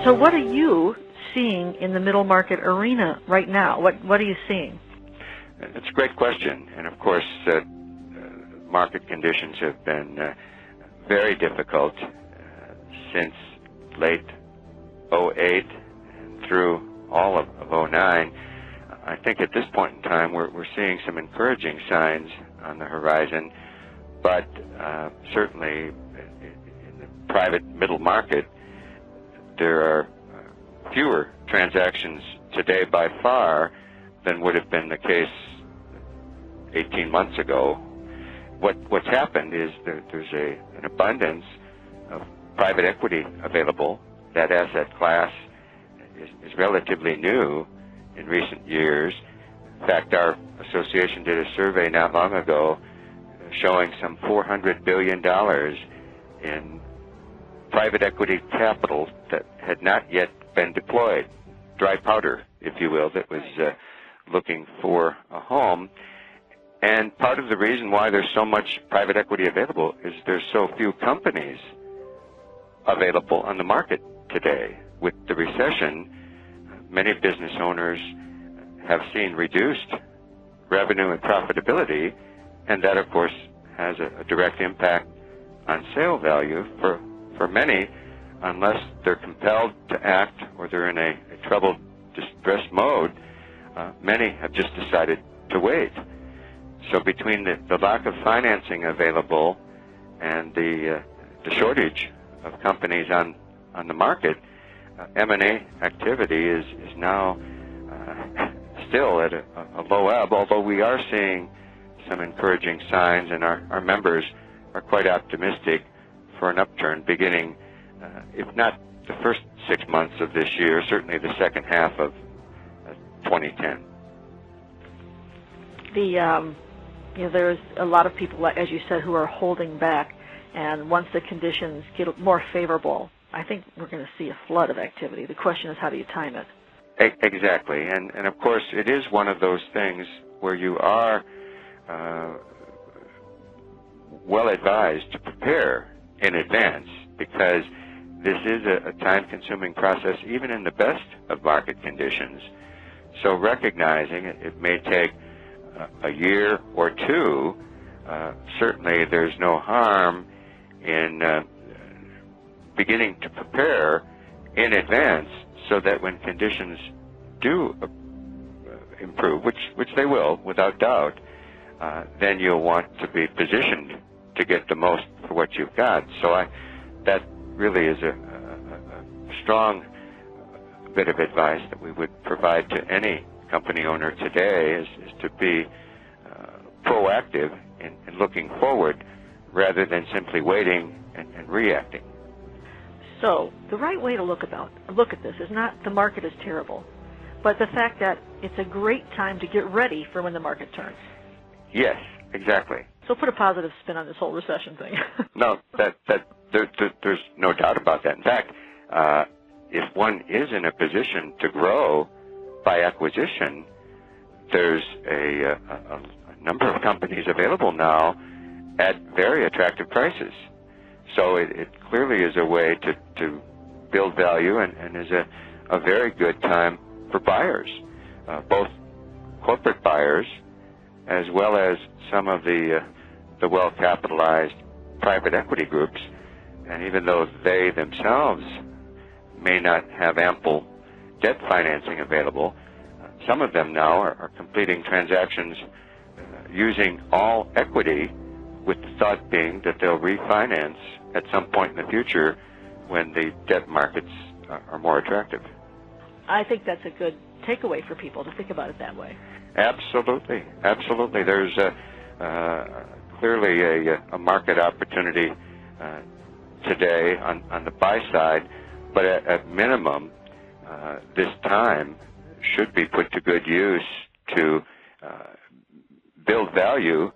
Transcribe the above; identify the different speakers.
Speaker 1: So what are you seeing in the middle market arena right now? What are you seeing?
Speaker 2: It's a great question. And, of course, market conditions have been very difficult since late '08 and through all of '09. I think at this point in time we're seeing some encouraging signs on the horizon, but certainly in the private middle market there are fewer transactions today by far than would have been the case 18 months ago. What's happened is there's an abundance of private equity available. That asset class is relatively new in recent years. In fact, our association did a survey not long ago showing some $400 billion in private equity capital that had not yet been deployed, dry powder, if you will, that was looking for a home. And part of the reason why there's so much private equity available is there's so few companies available on the market today. With the recession, many business owners have seen reduced revenue and profitability, and that, of course, has a direct impact on sale value for many. Unless they're compelled to act or they're in a troubled, distressed mode, many have just decided to wait. So between the lack of financing available and the shortage of companies on the market, M&A activity is now still at a low ebb, although we are seeing some encouraging signs, and our members are quite optimistic for an upturn beginning, if not the first 6 months of this year, certainly the second half of 2010.
Speaker 1: There's a lot of people, as you said, who are holding back, and once the conditions get more favorable, I think we're going to see a flood of activity. The question is, how do you time it?
Speaker 2: Exactly, and of course it is one of those things where you are well advised to prepare in advance, because this is a time-consuming process even in the best of market conditions. So recognizing it may take a year or two, certainly there's no harm in beginning to prepare in advance so that when conditions do improve, which they will without doubt, then you'll want to be positioned to get the most for what you've got. So that really is a strong bit of advice that we would provide to any company owner today is to be proactive in looking forward rather than simply waiting and reacting.
Speaker 1: So the right way to look at this is not the market is terrible, but the fact that it's a great time to get ready for when the market turns.
Speaker 2: Yes, exactly.
Speaker 1: So put a positive spin on this whole recession thing.
Speaker 2: No, there's no doubt about that. In fact, if one is in a position to grow by acquisition, there's a number of companies available now at very attractive prices. So it clearly is a way to build value and is a very good time for buyers, both corporate buyers as well as some of the well-capitalized private equity groups. And even though they themselves may not have ample debt financing available, some of them now are completing transactions using all equity, with the thought being that they'll refinance at some point in the future when the debt markets are more attractive.
Speaker 1: I think that's a good takeaway for people to think about it that way.
Speaker 2: Absolutely, absolutely. There's clearly a market opportunity today on the buy side, but at minimum, this time should be put to good use to build value